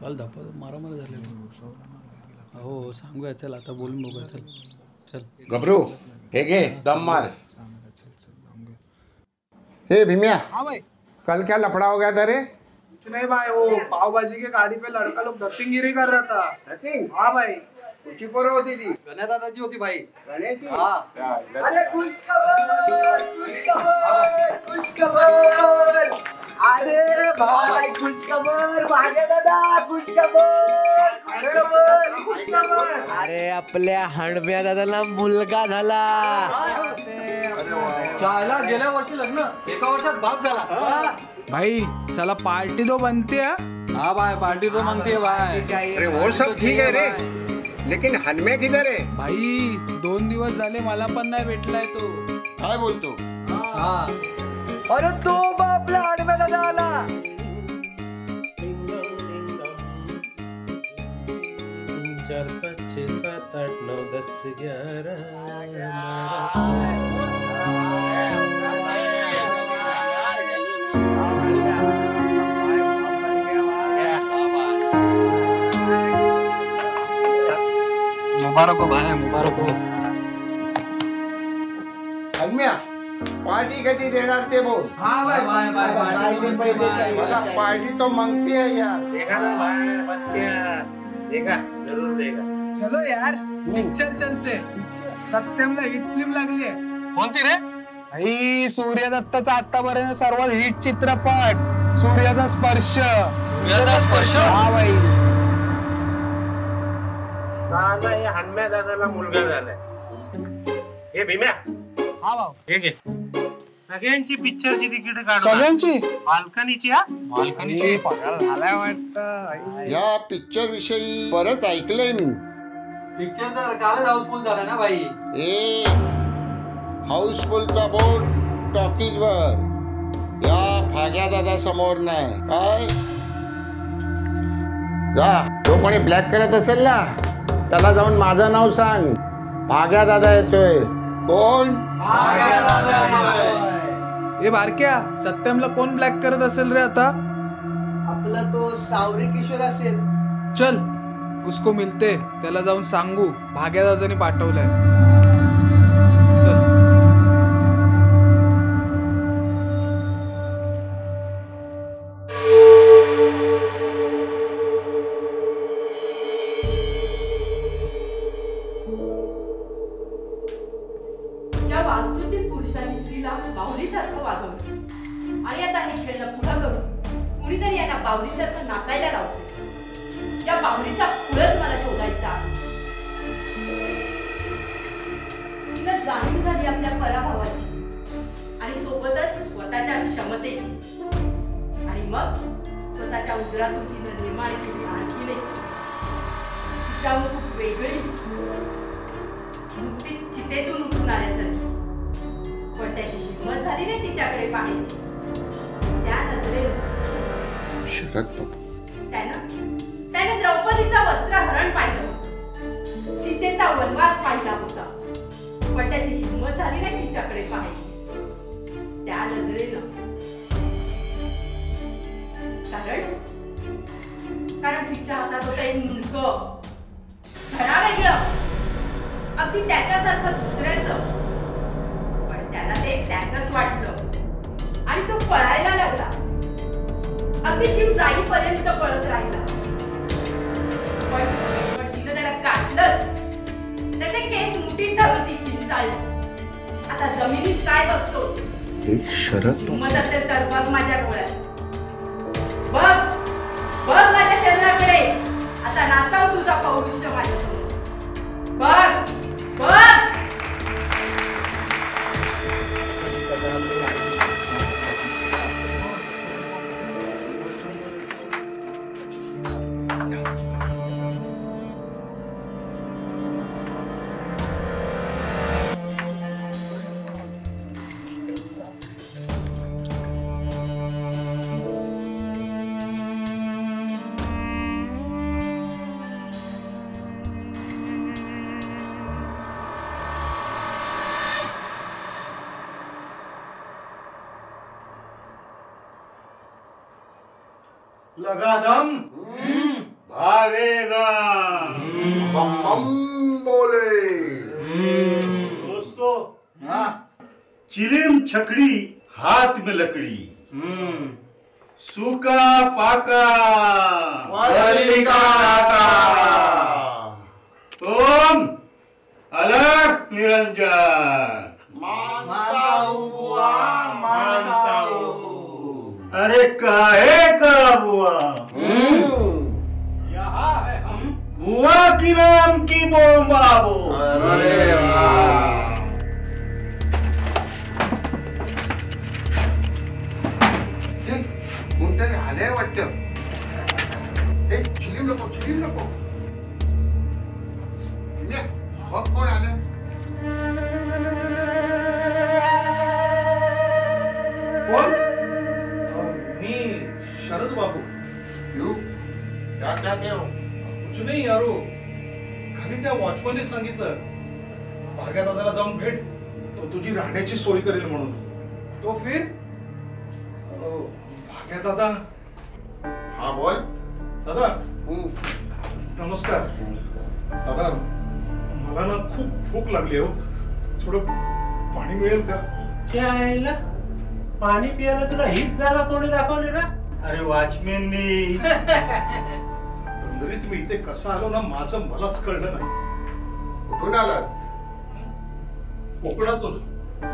काल धापा मारामारी झालेली. हो सांगूया, चल आता बोलून बघूया. चल चल घबरू, हे घे दम मार. हे भीमिया, हाँ भाई. कल क्या लफड़ा हो गया था रे? कुछ नहीं भाई, वो पाव भाजी के गाड़ी पे लड़का लोग धत्तीगिरी कर रहा था. नथिंग. हाँ भाई. कुछ पोरं होती थी. गण्या दादाची होती भाई. गण्याची? हाँ. अरे खुश खबर, खुश खबर, खुश खबर. अरे भाई खुश खबर, भाग्य दादा खुश खबर, खुश खबर, खुश खबर. अरे आपल्या हणब्या दादाला मुलगा झाला. चायला गेल्या वर्षी लग्न, एका वर्षात बाप झाला. भाई साला पार्टी तो बनती है. हाँ भाई, पार्टी तो मांगती है भाई. अरे वो सब ठीक है रे, लेकिन हनम्या किधर है? भाई 2 दिवस झाले मला पण नाही भेटलाय तो. काय बोलतो? हाँ. अरे तो आपल्या हणब्या दादा आला. 4 5 6 7 8 9 10 11 मुबारक हो भाई, मुबारक हो. हनम्या, पार्टी कधी देणार ते बोल. हाँ भाई, बघा, पार्टी तो मांगती है यार. देखा ना भाई, बस क्या देगा, जरूर देगा. चलो यार पिक्चर चलते. सत्यमला हिट फिल्म लागली आहे. कोणती रे? भाई सूर्य दत्तचा आतापर्यंत सर्वात हिट चित्रपट सूर्याचा स्पर्श. हा भाई. साला या हनम्या दादाला मुलगा झालाय. हे भीम्या, हा भाऊ. हे घे सगळ्यांची पिक्चरची तिकीट काढ. सगळ्यांची बाल्कनीची. हा मालकानीची पगार झालाय वाटतं. या पिक्चर विषयी बरंच ऐकलंय मी. पिक्चर तर कालच हाऊसफुल झाला ना भाई. ए हाऊसफुलचा बोर्ड टॉकीज वर, या फाग्या दादा समोर नाही काय. जा, जो कोणी ब्लॅक करत असेल ना त्याला जाऊन माझं नाव सांग. फाग्या दादा येतोय. कोण? ए बारक्या, सत्यमला कोण ब्लॅक करत असेल रे आता? आपला तो सावरी किशोर असेल. चल उसको मिलते, त्याला जाऊन सांगू भाग्या दादानी पाठवलंय. चल. या वास्तूतील पुरुषांनी स्त्रीला बाहुलीसारखं वागवलं आणि आता हे खेळणं पुढं करून कुणीतरी यांना बाहुलीसारखं नाचायला लावलं. या बाहुलीचा पुढंच मला शोधायचा. तिला जाणीव झाली आपल्या पराभवाची आणि सोबतच स्वतःच्या क्षमतेची. आणि मग स्वतःच्या उदरातून तिनं निर्माण केली आणखीन एक स्त्री. तिच्याहून खूप वेगळी, नुकतीच चितेतून उठून आल्यासारखी. पण त्याची हिंमत झाली नाही तिच्याकडे पाहायची. त्या नजरेनं शरद बाबू, त्याने द्रौपदीचं वस्त्रहरण पाहिलं होतं, सीतेचा वनवास पाहिला होता. पण त्याची हिंमत झाली नाही तिच्याकडे पाहायची. त्या नजरेनं कारण तिच्या हातात होतं एक मुंडकं. घरा वेगळं, अगदी त्याच्यासारखं दुसऱ्याचं. पण त्याला ते त्याचंच वाटलं आणि तो पळायला लागला. अगदी जीव जाईपर्यंत पळत राहिला. पण तिनं त्याला गाठलंच. त्याचे केस मुठीत धरून ती किंचाळली. आता जमिनीत काय बघतोस? शरद हिंमत असेल तर बघ माझ्या डोळ्यात. बघ बघ माझ्या चंद्राकडे. आता नाचाव तुझा पौरुष माझ्यासमोर. बघ बघ. लगा दम भागेगा। बम बोले दोस्तों, चिलिम छकड़ी हाथ में लकड़ी, सूखा पाका वाली का नाता। ओम अलग निरंजन। मानता हूँ बुआ, मानता हूँ। अरे काहे का बुआ? यहाँ है हम बुआ की नाम की बोम बाबू। अरे वाह। हे, कोणतरी आलंय वाटतं. हे, चिलीम नको. इन्या, बघ कोण आलं. कोण? मी शरद बाबू. यू क्या देव. कुछ नाही यारो, खाली त्या वॉचमनने सांगितलं भाग्या दादाला जाऊन भेट, तो तुझी राहण्याची सोय करेल म्हणून. तो फिर भाग्या दादा. हा बोल. दादा हम्म. नमस्कार. दादा मला ना खूप भूक लागली हो, थोडं पाणी मिळेल का? चायला पाणी प्यायला तुला हीच जागा कोणी दाखवली ना? अरे वॉचमॅननी. तंद्रीत मी इथे कसं आलो ना, माझं मलाच कळलं नाही. कुठून आलास? कोकणातून.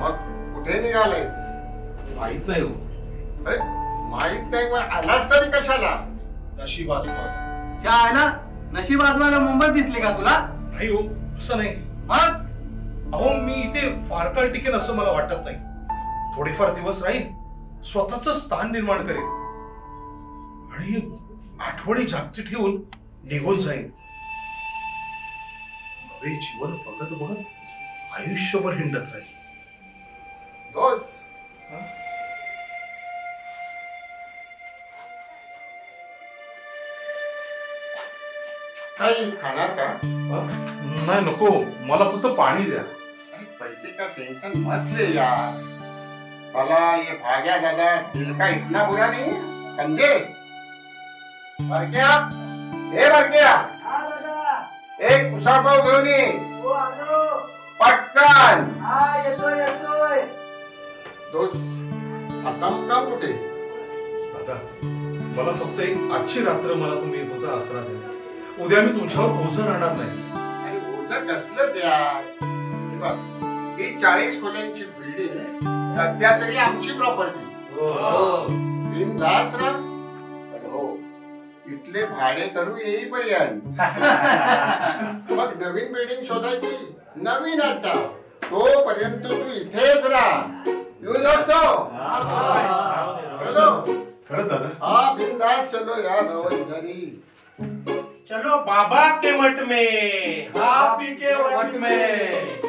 मग कुठे निघालायस? माहित नाही हो. अरे माहित नाही मग आलास तरी कशाला? नशीब आजमावलं. चायला नशीब आजमायला मुंबईत दिसली का तुला? नाही हो, असं नाही. मग अहो मी इथे फार काळ टिकेन असं मला वाटत नाही. थोडेफार दिवस राहीन, स्वतःच स्थान निर्माण करेन आणि आठवणी जागती ठेवून निघून जाईन. नवे जीवन बघत बघत आयुष्यभर हिंडत राहील. दोस्त काही खाणार का? नाही नको, मला फक्त पाणी द्या. अरे पैसे का टेंशन मत ले यार. साला ये भाग्या दादा दिल का इतना बुरा नहीं, समझे? बरक्या, ए बरक्या, हा दादा. एक उसापाव घेऊन ये. हो आलो. पटकन. हा येतोय. दोस्त आता मुक्काम कुठे? दादा मला फक्त एक आजची रात्र मला तुम्ही होता आसरा द्या. उद्या मी तुमच्यावर ओझं राहणार नाही. आणि ओझं कसलं द्या? हे बघ, ही 40 खोल्यांची बिल्डिंग सध्या तरी आमची प्रॉपर्टी. बिनधास्त राहा. पण हो, इथले भाडे करू येईपर्यंत. मग नवीन बिल्डिंग शोधायची, नवीन अड्डा. तोपर्यंत तू इथेच राहा. यू दोस्तो. चलो. खरंच दादा. हाँ बिंदास चलो यार, रहो इधर ही. चलो बाबा के मठ में, आप ही के मठ में.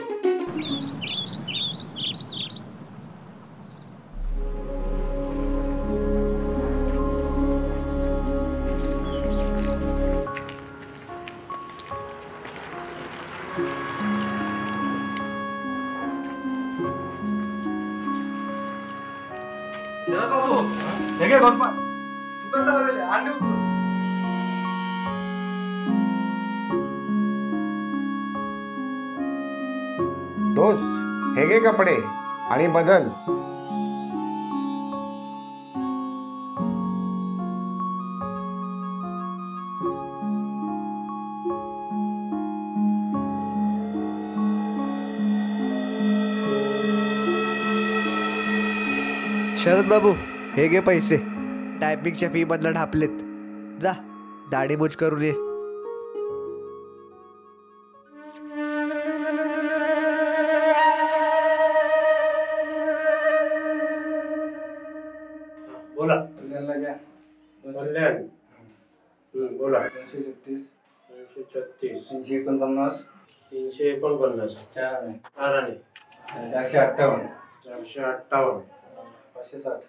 दोस्त हे घे कपडे आणि बदल. शरद बाबू हे घे पैसे. टायपिंगच्या फी बदला ढापलेत. जा दाढी मूछ करू दे. बोला. कल्याण. बोला. 236 336 349 349 4 आणे 458 458 560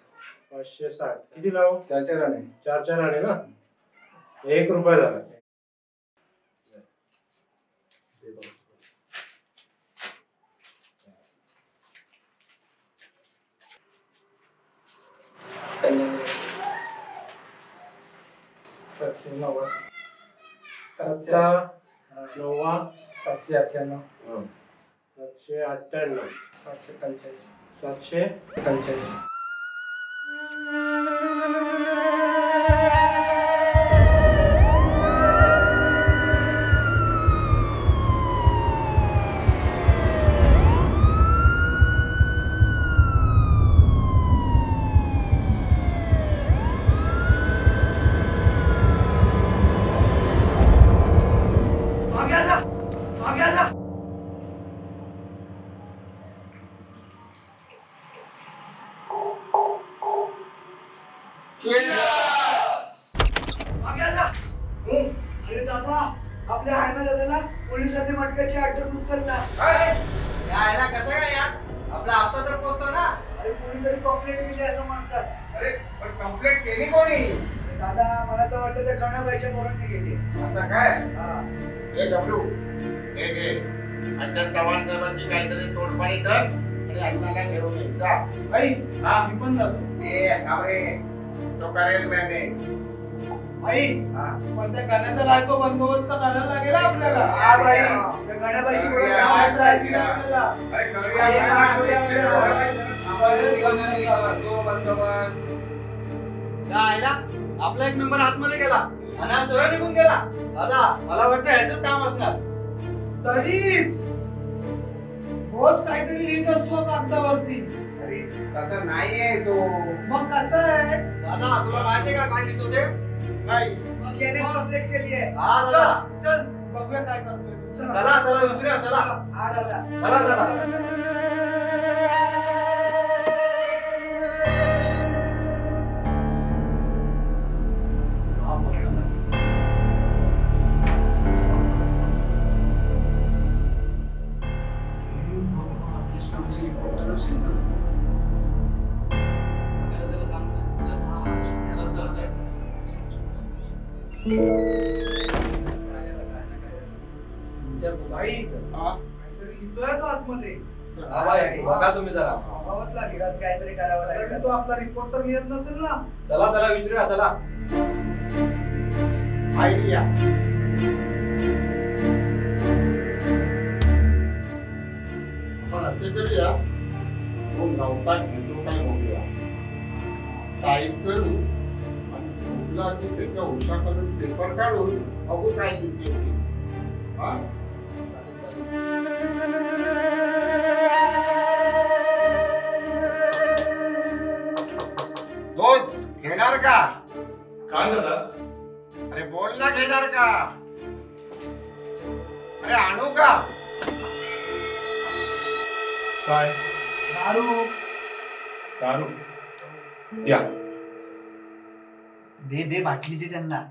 560 किती लावू? 4 आणे 4 आणे ना. ₹1 झाला. सातशे 90 7 9 798 798 745 745 अरे दादा, आपल्या हाडम्या दादाला पोलिसांनी मटक्याची अटक उचलला. यायला कसं काय या आपला हप्ता तर पोहोचतो ना. अरे कोणीतरी कंप्लेंट केली असं म्हणतात. अरे पण कंप्लेंट केली कोणी? दादा, मला तर वाटतं त्या गणाबाईच्या पोरांनी केली. असं काय? हा. हे जबरू हे घे आणि त्या चव्हाण साहेबांची काहीतरी तोडपाणी कर आणि अण्णाला घेऊन ये जा. आई हा मी पण जातो. ए कामरे तो करेल मॅनेज. आई हा पण त्या गाण्याचा लायको बंदोबस्त करायला लागेल आपल्याला. हा बाई, त्या गणाबाईची पोरं काय म्हणतात ऐकलं आपल्याला. अरे करूया अरे, म्हणा, करूया, ते करूया. थोडं जरा थांबायला निघालं नाही का? तो बंदोबस्त. यायला आपला एक मेंबर आतमध्ये गेला आणि हा सरळ निघून गेला. दादा मला वाटतं ह्याच काम असणार. तरीच रोज काहीतरी लिहित असतो कागदावरती. अरे तसं नाहीये तो. मग कसं आहे? दादा तुला माहितीये का काय लिहितो ते? नाही मग याने कंप्लेंट केली आहे. हा दादा. चल बघूया काय करतोय तो. चला. चला विचारूया चला. हा दादा. चला दादा. चला. बाई, हा काहीतरी लिहितोय तो आतमध्ये. हा बाई बघा तुम्ही जरा. बघावंच लागेल, आज काहीतरी करावं कारण लागेल. तो आपला रिपोर्टर लिहित नसेल ना. चला त्याला विचारूया चला. आयडिया. आपण असे करूया तो नवता घेतो काय बघूया. टाईप करू आणि झोपला की त्याच्या उशाखालून पेपर काढून बघू काय लिहिते ते. हा दोस्त घेणार का? काय दादा? अरे बोल ना, घेणार का? अरे आणू का? काय दारू. दारू? या दे दे बाटली दे त्यांना.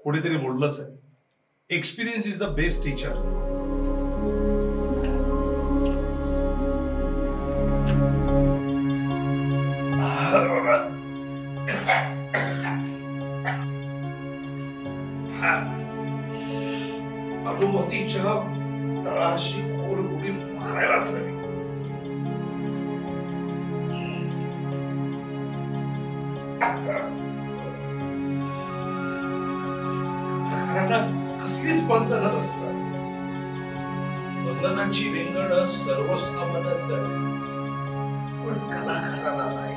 कोणीतरी बोललंच आहे, experience is the best teacher. अनुभूतीच्या तळाशी खोल उडी मारायलाच हवी. कलाकारांना कसलीच बंधनं नसतात. बंधनांची रिंगण सर्वसामान्यात जाते, पण कलाकाराला नाही.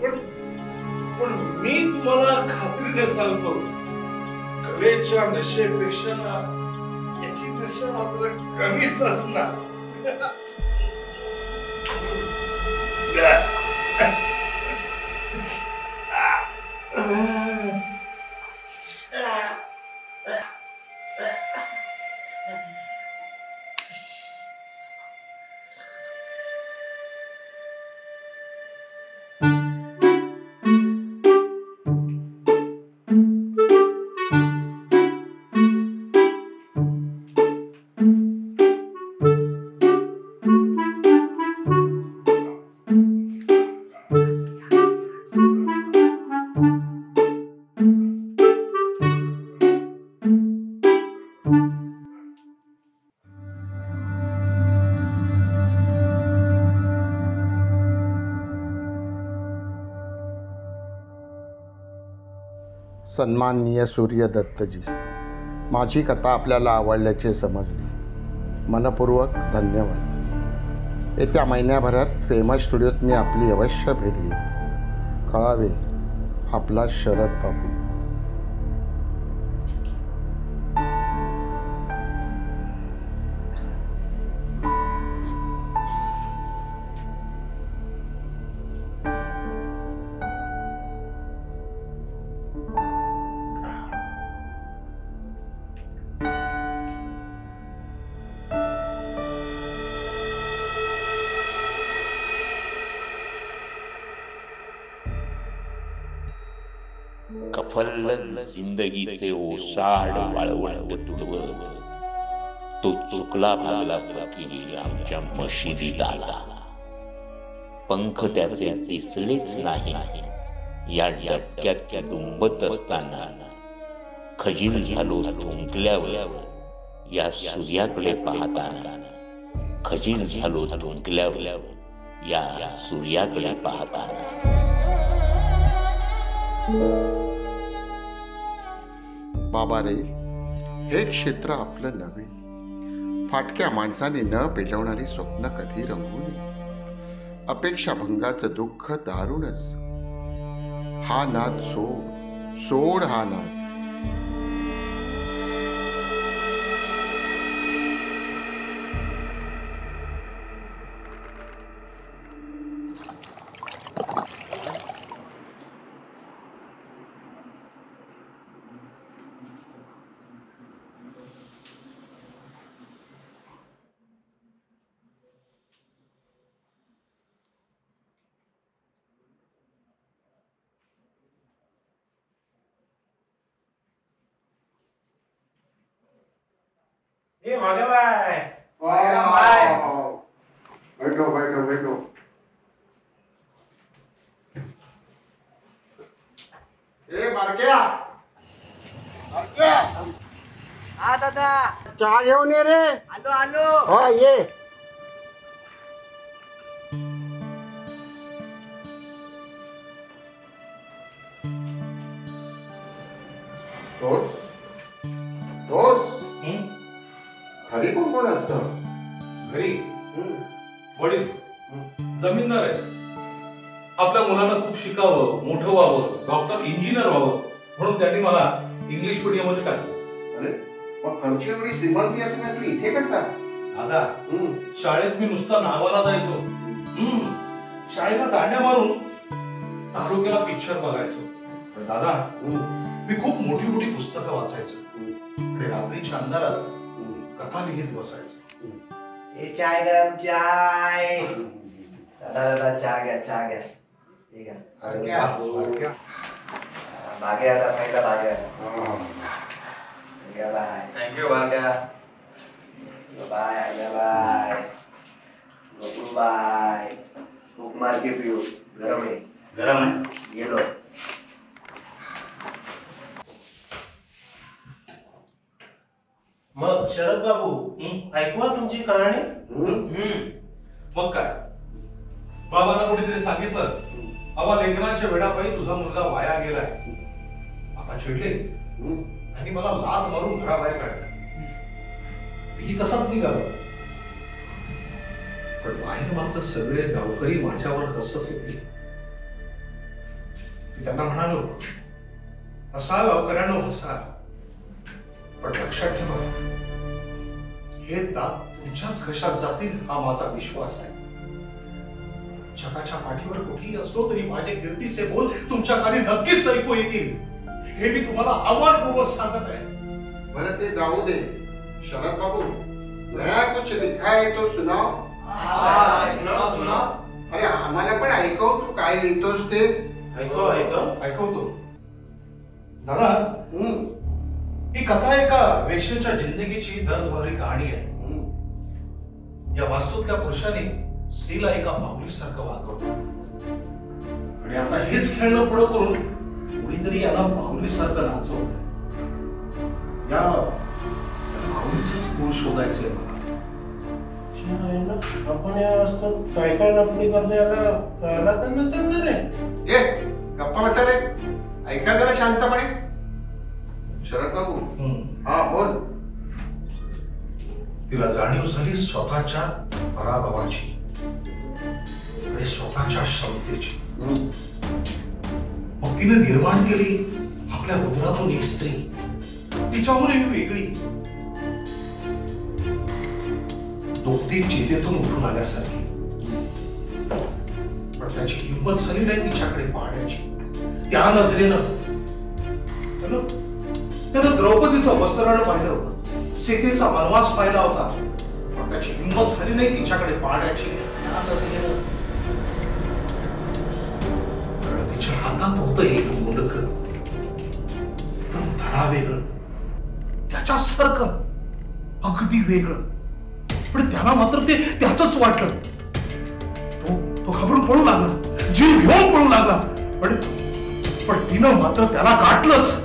पण मी तुम्हाला खात्रीने सांगतो, कलेच्या नशेपेक्षा ना याची नशा मात्र कमीच असणार. सन्माननीय सूर्यदत्तजी, माझी कथा आपल्याला आवडल्याचे समजली. मनपूर्वक धन्यवाद. येत्या महिन्याभरात फेमस स्टुडिओत मी आपली अवश्य भेट घेईन. कळावे, आपला शरद बाबू. कफल्ल जिंदगीचे ओसाड वाळवंट तुडवत तो चुकला भागला फकीर आमच्या मशिदीत आला. पंख त्याचे दिसलेच नाही. या डबक्यात डुंबत असताना खजील झालो थुंकल्यावर. या सूर्याकडे पाहताना खजील झालो थुंकल्यावर. या सूर्याकडे पाहताना. बाबा रे, हे क्षेत्र आपलं नव्हे. फाटक्या माणसाने न पेलवणारी स्वप्न कधी रंगू नये. अपेक्षा भंगाचं दुःख दारूणच. हा नाद सोड, सोड हा नाद. ए मागे बाय. बैठो बैठो बैठो. ए बारक्या, बारक्या, हा दादा, चहा घेऊन ये रे. आलो आलो. हा ये. घरी कोण कोण असतं? घरी वडील जमीनदार आहे. आपल्या मुलांना खूप शिकावं, मोठं व्हावं, डॉक्टर इंजिनियर व्हावं म्हणून त्यांनी मला इंग्लिश मीडियम मध्ये टाकलं. अरे मग खर्च एवढी श्रीमंती असून तू इथे कसा? दादा, शाळेत मी नुसता नावाला जायचो. शाळेला दांड्या मारून तालुक्याला पिक्चर बघायचो. दादा, मी खूप मोठी मोठी पुस्तकं वाचायचो आणि रात्रीच्या अंधारात कथा लिहित बसायचो. हे चाय गरम चाय. दादा दादा चहा घ्या चहा घ्या. ठीक आहे. भागे आता पहिला भागे. बाय. थँक्यू बारक्या. बाय आल्या बाय. गोकुळ बाय. खूप मार्के पिऊ. गरम आहे. गरम आहे. गेलो. मग शरद बाबू, ऐकवा तुमची कहाणी. मग काय, बाबांना कोणीतरी सांगितलं, बाबा लेकराच्या वेडापायी तुझा मुलगा वाया गेलाय. बाबा चिडले. त्यांनी मला लाथ मारून घराबाहेर काढलं. मी तसाच निघालो. पण बाहेर मात्र सगळे गावकरी माझ्यावर हसत होते. मी त्यांना म्हणालो, हसा गावकऱ्यांनो हसा. पण लक्षात ठेवा, हे दात तुमच्याच घशात जातील हा माझा विश्वास आहे. जगाच्या पाठीवर कुठेही असलो तरी माझे कीर्तीचे बोल तुमच्या कानी नक्कीच ऐकू येतील, हे मी तुम्हाला आव्हानपूर्वक सांगत आहे. बरं ते जाऊ दे शरद बाबू, नया कुछ लिखा है तो सुनाओ. अरे आम्हाला पण ऐकव, तू काय लिहितोस ते. ऐकवतो दादा. ही कथा एका वेश्येच्या जिंदगीची दर्दभरी कहाणी आहे. या वास्तूतल्या पुरुषाने स्त्रीला एका बाहुलीसारखं वागवलं आणि आता हेच खेळणं पुढं करून कुणीतरी याला बाहुलीसारखं नाचवत. या बाहुलीच मूळ शोधायचंय मला. आपण या वास्तव काय काय लपडी करतो याला कळला तर नसेल ना रे. ए गप्पा बसा रे, ऐका जरा शांतपणे. शरद बाबू, हा बोल. तिला जाणीव झाली स्वतःच्या पराभवाची आणि स्वतःच्या क्षमतेची. मग तिने निर्माण केली आपल्या उदरातून एक स्त्री, तिच्यावर एक वेगळी, दोघी चितेतून उठून आल्यासारखी. पण त्याची हिंमत झाली नाही तिच्याकडे पाहण्याची. त्या नजरेनं त्यानं द्रौपदीचं वस्त्रण पाहिलं होतं, सीतेचा वनवास पाहिला होता, पण त्याची हिंमत झाली नाही तिच्याकडे पाहण्याची. त्या नजरेनं तिच्या हातात होतं एक मुंडकं, एकदम धडा वेगळं, त्याच्यासारखं अगदी वेगळं. पण त्याला मात्र ते त्याचंच वाटलं. तो घाबरून पळू लागला, जीव घेऊन पळू लागला. पण तिनं मात्र त्याला गाठलंच.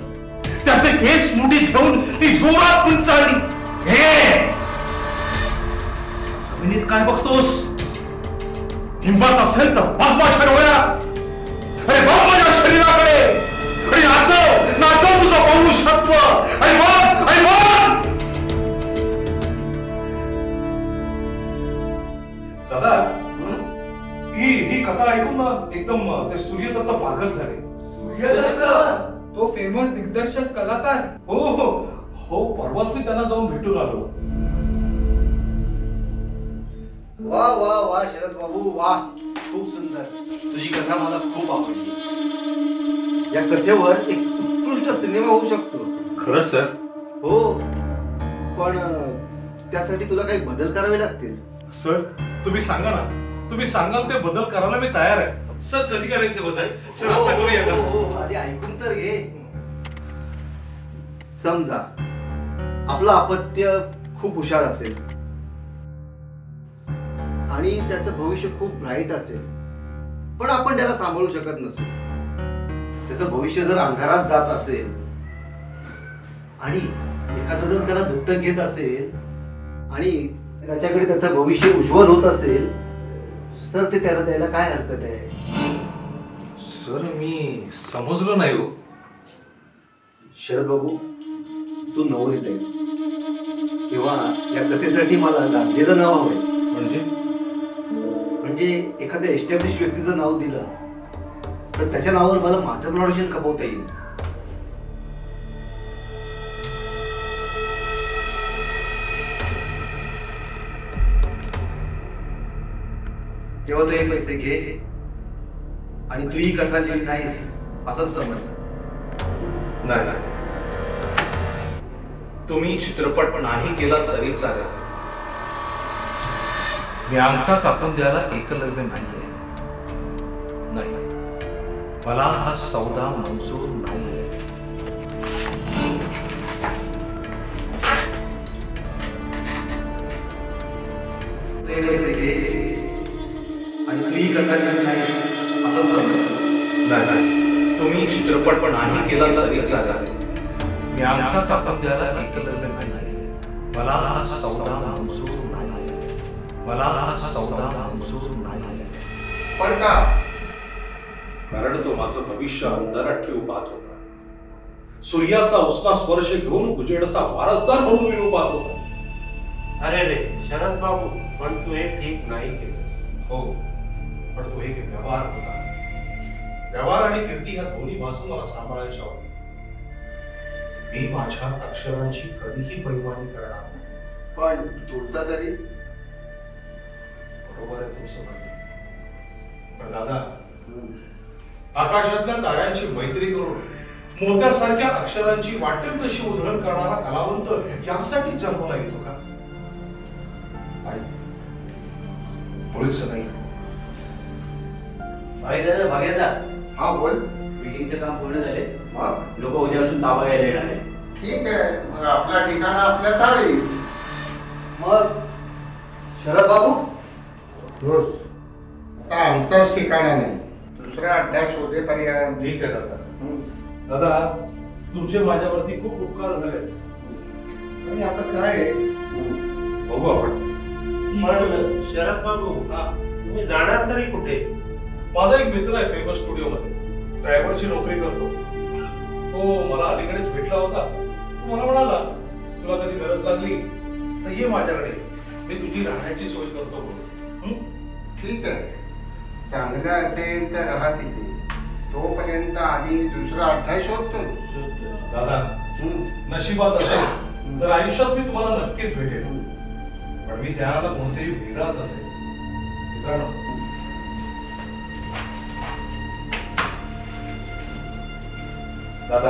त्याचे केस मुठीत घेऊन ती जोरात किंचाळली. हे जमिनीत काय बघतोस? हिंमत असेल तर बघ माझ्या डोळ्यात. अरे बघ माझ्या शरीराकडे आणि नाचव तुझं पौरुषत्व. अरे बघ, अरे बघ. दादा, ही कथा ऐकून ना एकदम ते सूर्यदत्त पागल झाले. सूर्यदत्त तो फेमस दिग्दर्शक कलाकार. हो हो हो, परवाच मी त्यांना जाऊन भेटून आलो. वा वा वा शरद बाबू, वा, खूप सुंदर. तुझी कथा मला खूप आवडली. या कथेवर एक उत्कृष्ट सिनेमा होऊ शकतो. खरंच सर? हो, पण त्यासाठी तुला काही बदल करावे लागतील. सर तुम्ही सांगा ना, तुम्ही सांगाल ते बदल करायला मी तयार आहे. सर कधी करायचे बदल? सर आता करूया का? हो, आधी ऐकून तर घे. समजा आपलं अपत्य खूप हुशार असेल आणि त्याचं भविष्य खूप ब्राईट असेल, पण आपण त्याला सांभाळू शकत नसू. त्याचं भविष्य जर अंधारात जात असेल आणि एखादा जर त्याला दत्तक घेत असेल आणि त्याच्याकडे त्याचं भविष्य उज्ज्वल होत असेल, तर ते त्याला द्यायला काय हरकत आहे? सर मी समजलो नाही हो. शरद बाबू, तू नवरीत आहेस तेव्हा या कथेसाठी मला गाजलेलं नाव हवंय. म्हणजे एखाद्या एस्टॅब्लिश व्यक्तीचं नाव दिलं तर त्याच्या नावावर मला माझं प्रोडक्शन खपवता येईल. तेव्हा तू हे पैसे घे आणि तू ही कथा लिहिली नाहीस असंच समज. नाही, तुम्ही चित्रपट नाही केला तरी चालेल. मी अंगठा कापून द्यायला एकलव्य नाहीये. नाही, मला हा सौदा मंजूर नाहीये. ते पैसे घे आणि तू ही कथा लिहिली नाहीस असंच समज. नाही, तुम्ही चित्रपट नाही केला तरी चालेल. मी अंगठा कापून द्यायला एकलव्य नाहीये. मला हा सौदा मंजूर नाहीये. मला हा सौदा मंजूर नाहीये. पण का? कारण तो माझं भविष्य अंधारात ठेवू पाहत होता. सूर्याचा उसना स्पर्श घेऊन उजेडचा वारसदार म्हणून मिळू पाहत होता. अरे रे शरद बाबू, पण तू हे ठीक नाही केलंस. हो, पण तो एक व्यवहार होता. व्यवहार आणि कीर्ती ह्या दोन्ही बाजू मला सांभाळायच्या होत्या. मी माझ्या अक्षरांची कधीही बैमानी करणार नाही. पण तुटता तरी बरोबर आहे तुमचं म्हणणं. पण दादा, आकाशातल्या ताऱ्यांची मैत्री करून मोत्यासारख्या अक्षरांची वाटेल तशी उधळण करणारा कलावंत यासाठी जन्माला येतो का? मुळीच नाही. हा बोल. मीटिंगचे काम पूर्ण झाले. मग लोक उद्यापासून ताबा घ्यायला येणार आहे. ठीक आहे, मग आपला ठिकाणा आपल्या चाळीत. मग शरद बाबू दोस्त, आता आमचाच ठिकाणा नाही, दुसरा अड्डा शोधेपर्यंत. ठीक आहे दादा. दादा, तुमचे माझ्यावरती खूप उपकार झाले आणि आता काय आहे, बघू आपण. पण शरद बाबू, तुम्ही जाणार तरी कुठे? माझा एक मित्र आहे फेमस स्टुडिओ मध्ये, ड्रायव्हरची नोकरी करतो. तो मला अलीकडेच भेटला होता. तो मला म्हणाला, तुला कधी गरज लागली तर ये माझ्याकडे, मी तुझी राहण्याची सोय करतो. ठीक आहे, चांगलं असेल तर राहा तिथे. तोपर्यंत आम्ही दुसरा अड्डा शोधतो. दादा, नशिबात असेल तर आयुष्यात मी तुम्हाला नक्कीच भेटेल, पण मी त्याला कोणतरी वेगळाच असेल. मित्रांनो, दादा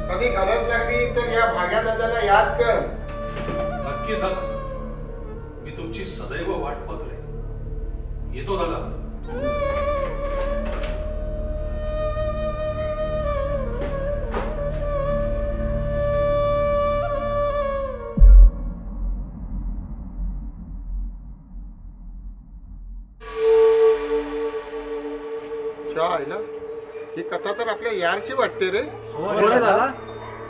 कधी गरज लागली तर या भाग्या दादाला याद कर. नक्की दादा, मी तुमची सदैव वाट पाहतोय. येतो दादा. आईला ही कथा तर आपल्या यारची वाटते रे.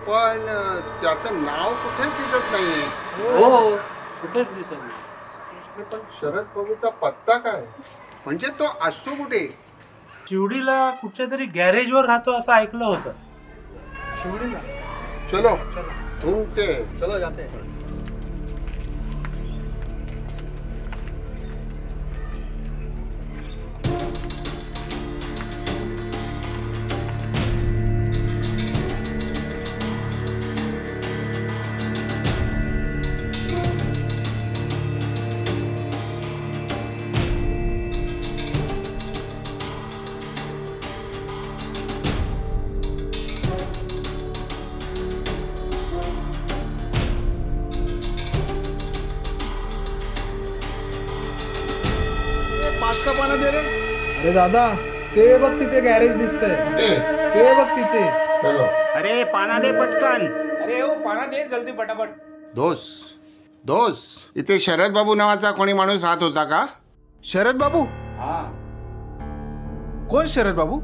पण त्याचं नाव कुठेच दिसत नाही. कुठेच दिसत नाही. शरद बाबूचा पत्ता काय, म्हणजे तो असतो कुठे? चिवडीला कुठच्या तरी गॅरेजवर राहतो असं ऐकलं होतं. चलो ढूंढते. चलो जाते. अरे दादा, ते बघ तिथे गॅरेज दिसतंय. ते बघ तिथे. चलो. अरे पाना दे पटकन. अरे हो, पाना दे जल्दी पटापट. दोस्त, इथे शरद बाबू नावाचा कोणी माणूस राहत होता का? शरद बाबू? हा. कोण शरद बाबू?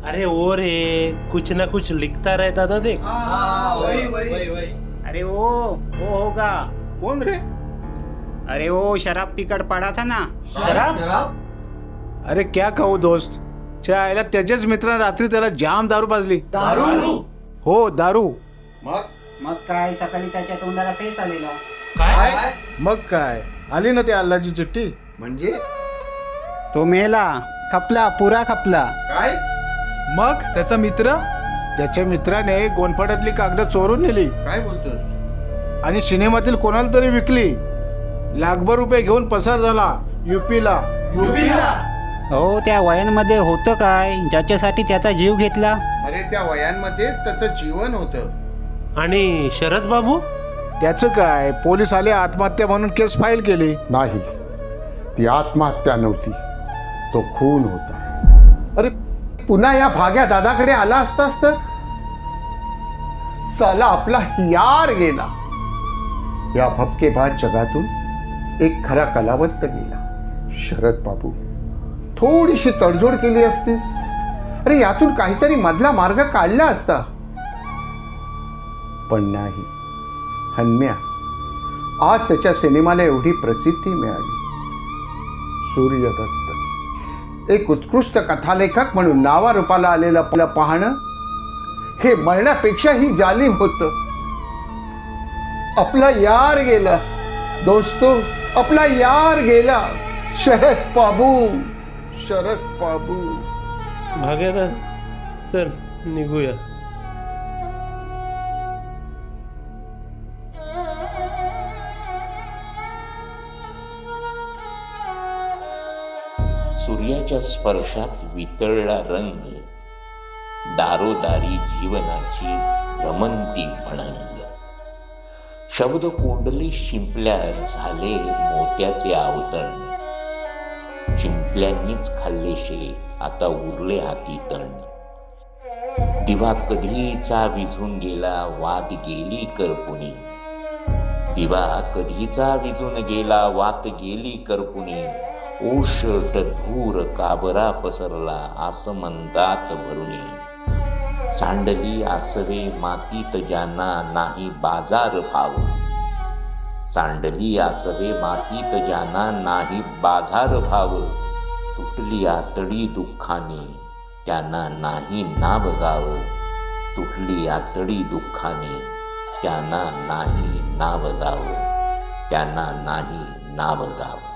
अरे ओ रे, कुछ ना कुछ लिखता रहता था देख. वही. अरे वो होगा. कौन रे? अरे वो शराब पीकर पड़ा था ना. शराब? अरे क्या कहू दोस्त, आयला त्याच्याच मित्राने रात्री त्याला जाम दारू पाजली. दारू? हो, दारू. मग काय सकाळी त्याच्या तोंडाला फेस आलेला. काय? मग काय, आली ना ते अल्लाची चिठ्ठी. म्हणजे तो मेला, खपला, पुरा खपला. काय? मग त्याचा मित्र, त्याच्या मित्राने गोनपाड्यातली कागद चोरून नेली काय बोलतोस? आणि सिनेमातील कोणाला तरी विकली. लाखभर रुपये घेऊन पसार झाला युपीला. हो, त्या वयांमध्ये होतं काय ज्याच्यासाठी त्याचा जीव घेतला. अरे त्या वयांमध्ये त्याचं जीवन होतं. आणि शरद बाबू? त्याचं काय, पोलीस आले, आत्महत्या म्हणून केस फाईल केली. नाही, ती आत्महत्या नव्हती, तो खून होता. अरे पुन्हा या भाग्या दादाकडे आला असतास तर साला आपला यार गेला. या भपकेबाज जगातून एक खरा कलावंत गेला. शरद बाबू, थोडीशी तडजोड केली असतीस, अरे यातून काहीतरी मधला मार्ग काढला असता. पण नाही. हन्म्या, आज त्याच्या सिनेमाला एवढी प्रसिद्धी मिळाली. सूर्यदत्त, एक उत्कृष्ट कथालेखक म्हणून नावारूपाला आलेलं पाहणं हे मरण्यापेक्षाही जालिम होतं. आपला यार गेला दोस्तो, आपला यार गेला. शरद बाबू, शरद बाबू. भाग्यदा चल निघूया. सूर्याच्या स्पर्शात वितळला रंग, दारोदारी जीवनाची घमंती म्हणंग. शब्द कोंडले शिंपल्यात झाले मोत्याचे आवतण. शिंपल्यांनीच खाल्लेशे आता उरले हाती तण. दिवा कधीचा विझून गेला वात गेली करपुनी. दिवा कधीचा विझून गेला वात गेली करपुनी. ओशट धूर काबरा पसरला आसमंतात भरुनी. सांडली आसवे मातीत ज्यांना नाही बाजार भाव. सांडली आसवे मातीत ज्यांना नाही बाजार भाव. तुटली आतडी दुःखाने त्यांना नाही नाव गाव. तुटली आतडी दुःखाने त्यांना नाही नाव गाव. त्यांना नाही नाव गाव.